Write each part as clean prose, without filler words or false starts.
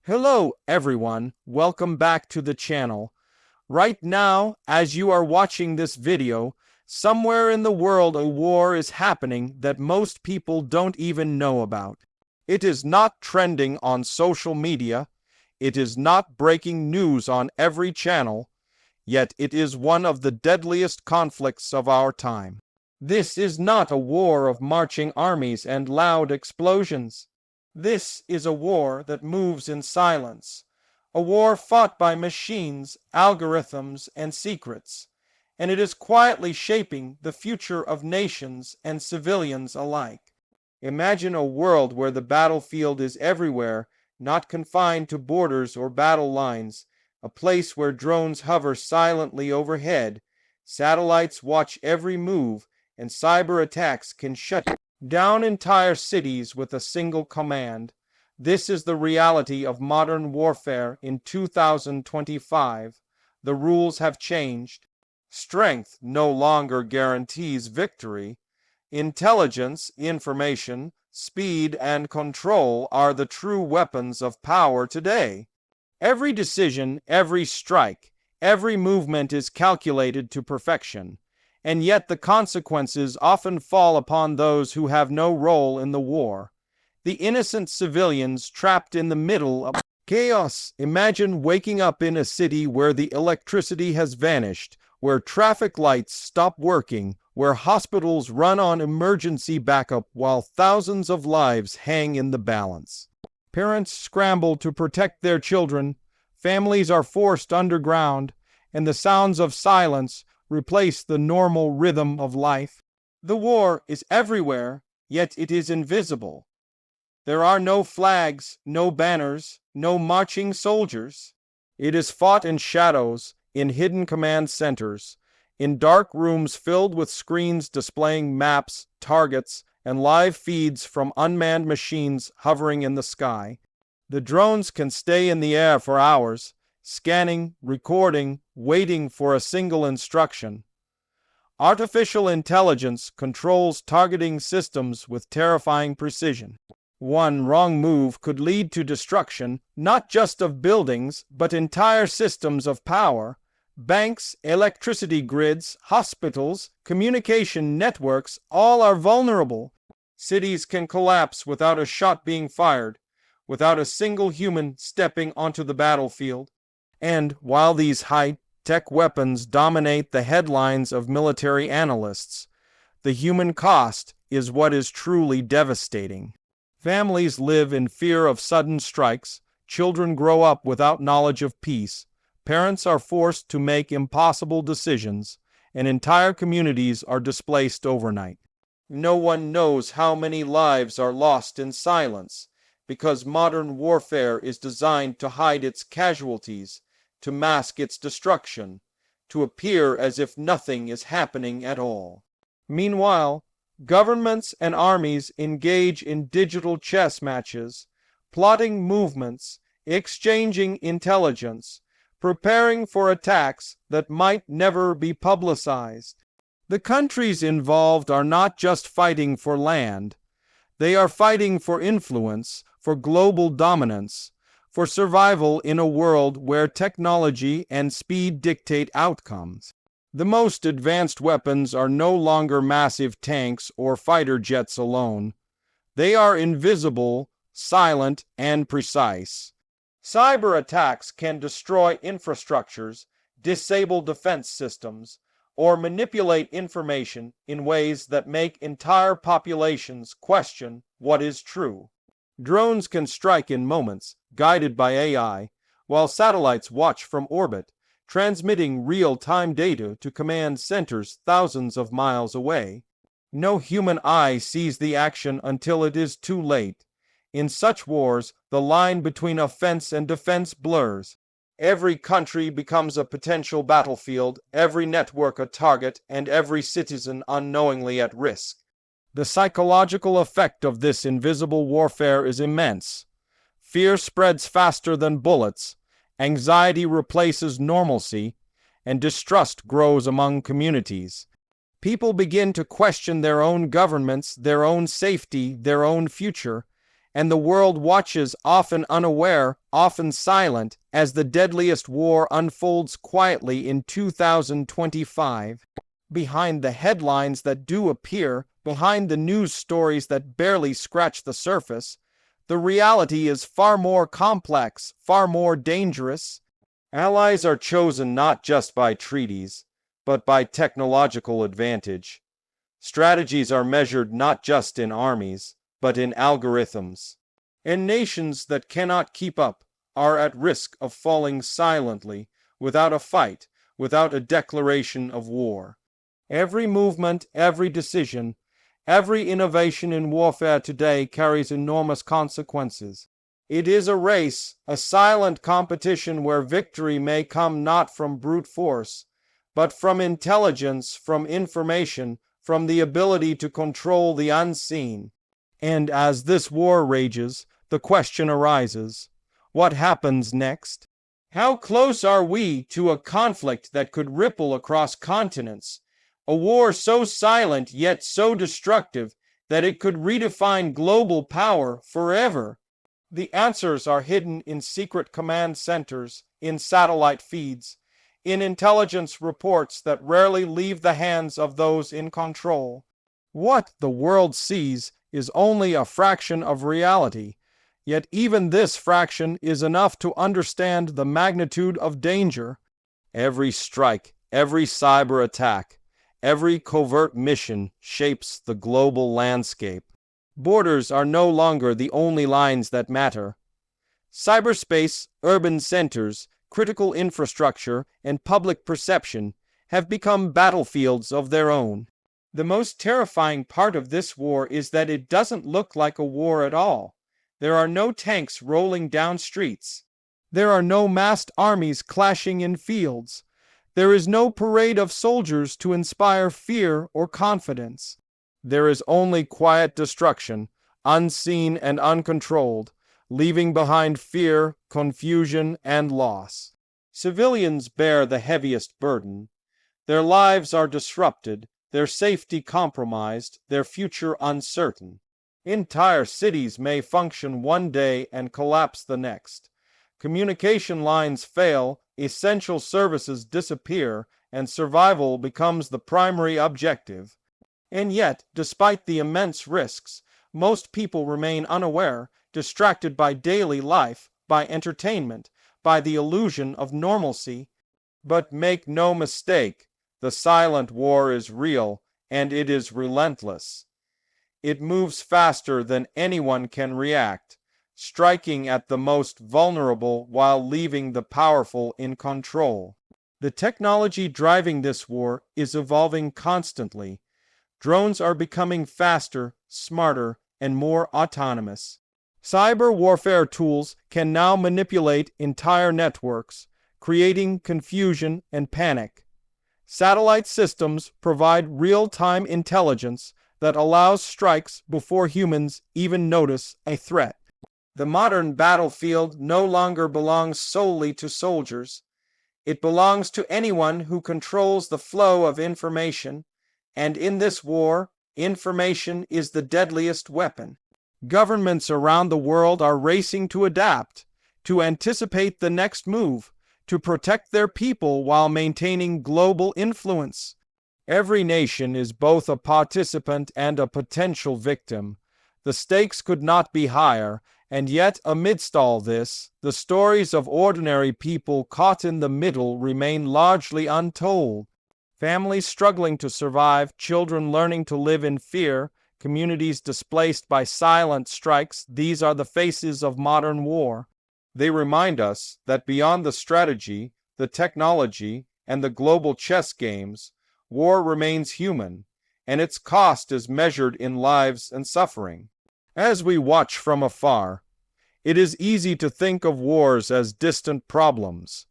Hello everyone, welcome back to the channel. Right now, as you are watching this video, somewhere in the world a war is happening that most people don't even know about. It is not trending on social media, it is not breaking news on every channel, yet it is one of the deadliest conflicts of our time. This is not a war of marching armies and loud explosions. This is a war that moves in silence, a war fought by machines, algorithms, and secrets, and it is quietly shaping the future of nations and civilians alike. Imagine a world where the battlefield is everywhere, not confined to borders or battle lines, a place where drones hover silently overhead, satellites watch every move, and cyber attacks can shut down entire cities with a single command. This is the reality of modern warfare in 2025. The rules have changed. Strength no longer guarantees victory. Intelligence, information, speed, and control are the true weapons of power today. Every decision, every strike, every movement is calculated to perfection. And yet the consequences often fall upon those who have no role in the war. The innocent civilians trapped in the middle of chaos. Imagine waking up in a city where the electricity has vanished, where traffic lights stop working, where hospitals run on emergency backup while thousands of lives hang in the balance. Parents scramble to protect their children, families are forced underground, and the sounds of silence replace the normal rhythm of life. The war is everywhere, yet it is invisible. There are no flags, no banners, no marching soldiers. It is fought in shadows, in hidden command centers, in dark rooms filled with screens displaying maps, targets, and live feeds from unmanned machines hovering in the sky. The drones can stay in the air for hours, scanning, recording, waiting for a single instruction. Artificial intelligence controls targeting systems with terrifying precision. One wrong move could lead to destruction, not just of buildings, but entire systems of power. Banks, electricity grids, hospitals, communication networks, all are vulnerable. Cities can collapse without a shot being fired, without a single human stepping onto the battlefield. And while these high-tech weapons dominate the headlines of military analysts, the human cost is what is truly devastating. Families live in fear of sudden strikes, children grow up without knowledge of peace, parents are forced to make impossible decisions, and entire communities are displaced overnight. No one knows how many lives are lost in silence, because modern warfare is designed to hide its casualties, to mask its destruction, to appear as if nothing is happening at all. Meanwhile, governments and armies engage in digital chess matches, plotting movements, exchanging intelligence, preparing for attacks that might never be publicized. The countries involved are not just fighting for land. They are fighting for influence, for global dominance, for survival in a world where technology and speed dictate outcomes. The most advanced weapons are no longer massive tanks or fighter jets alone. They are invisible, silent, and precise. Cyber attacks can destroy infrastructures, disable defense systems, or manipulate information in ways that make entire populations question what is true. Drones can strike in moments, guided by AI, while satellites watch from orbit, transmitting real-time data to command centers thousands of miles away. No human eye sees the action until it is too late. In such wars, the line between offense and defense blurs. Every country becomes a potential battlefield, every network a target, and every citizen unknowingly at risk. The psychological effect of this invisible warfare is immense. Fear spreads faster than bullets, anxiety replaces normalcy, and distrust grows among communities. People begin to question their own governments, their own safety, their own future, and the world watches, often unaware, often silent, as the deadliest war unfolds quietly in 2025. Behind the headlines that do appear, behind the news stories that barely scratch the surface, the reality is far more complex, far more dangerous. Allies are chosen not just by treaties, but by technological advantage. Strategies are measured not just in armies, but in algorithms. And nations that cannot keep up are at risk of falling silently, without a fight, without a declaration of war. Every movement, every decision, every innovation in warfare today carries enormous consequences. It is a race, a silent competition where victory may come not from brute force, but from intelligence, from information, from the ability to control the unseen. And as this war rages, the question arises, what happens next? How close are we to a conflict that could ripple across continents? A war so silent yet so destructive that it could redefine global power forever. The answers are hidden in secret command centers, in satellite feeds, in intelligence reports that rarely leave the hands of those in control. What the world sees is only a fraction of reality, yet even this fraction is enough to understand the magnitude of danger. Every strike, every cyber attack, every covert mission shapes the global landscape. Borders are no longer the only lines that matter. Cyberspace, urban centers, critical infrastructure, and public perception have become battlefields of their own. The most terrifying part of this war is that it doesn't look like a war at all. There are no tanks rolling down streets. There are no massed armies clashing in fields. There is no parade of soldiers to inspire fear or confidence. There is only quiet destruction, unseen and uncontrolled, leaving behind fear, confusion, and loss. Civilians bear the heaviest burden. Their lives are disrupted, their safety compromised, their future uncertain. Entire cities may function one day and collapse the next. Communication lines fail, essential services disappear, and survival becomes the primary objective. And yet, despite the immense risks, most people remain unaware, distracted by daily life, by entertainment, by the illusion of normalcy. But make no mistake, the silent war is real, and it is relentless. It moves faster than anyone can react, striking at the most vulnerable while leaving the powerful in control. The technology driving this war is evolving constantly. Drones are becoming faster, smarter, and more autonomous. Cyber warfare tools can now manipulate entire networks, creating confusion and panic. Satellite systems provide real-time intelligence that allows strikes before humans even notice a threat. The modern battlefield no longer belongs solely to soldiers. It belongs to anyone who controls the flow of information, and in this war, information is the deadliest weapon. Governments around the world are racing to adapt, to anticipate the next move, to protect their people while maintaining global influence. Every nation is both a participant and a potential victim. The stakes could not be higher, and yet amidst all this, the stories of ordinary people caught in the middle remain largely untold. Families struggling to survive, children learning to live in fear, communities displaced by silent strikes, these are the faces of modern war. They remind us that beyond the strategy, the technology, and the global chess games, war remains human, and its cost is measured in lives and suffering. As we watch from afar, it is easy to think of wars as distant problems,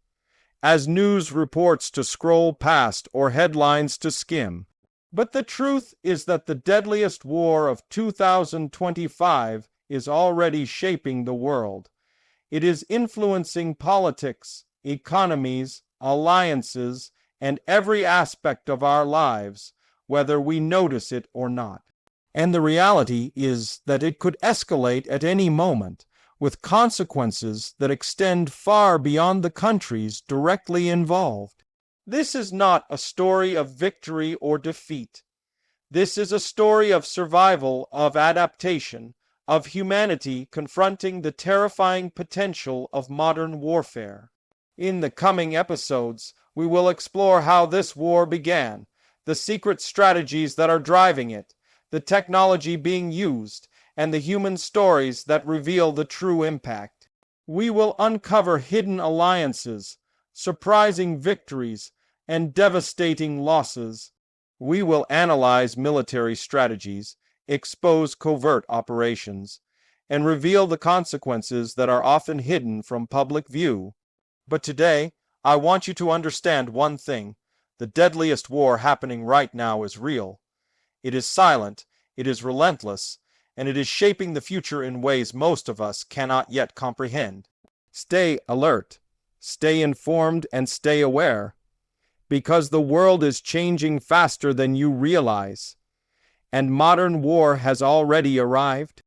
as news reports to scroll past or headlines to skim. But the truth is that the deadliest war of 2025 is already shaping the world. It is influencing politics, economies, alliances, and every aspect of our lives, whether we notice it or not. And the reality is that it could escalate at any moment, with consequences that extend far beyond the countries directly involved. This is not a story of victory or defeat. This is a story of survival, of adaptation, of humanity confronting the terrifying potential of modern warfare. In the coming episodes, we will explore how this war began, the secret strategies that are driving it, the technology being used, and the human stories that reveal the true impact. We will uncover hidden alliances, surprising victories, and devastating losses. We will analyze military strategies, expose covert operations, and reveal the consequences that are often hidden from public view. But today, I want you to understand one thing. The deadliest war happening right now is real. It is silent, it is relentless, and it is shaping the future in ways most of us cannot yet comprehend. Stay alert, stay informed, and stay aware, because the world is changing faster than you realize, and modern war has already arrived.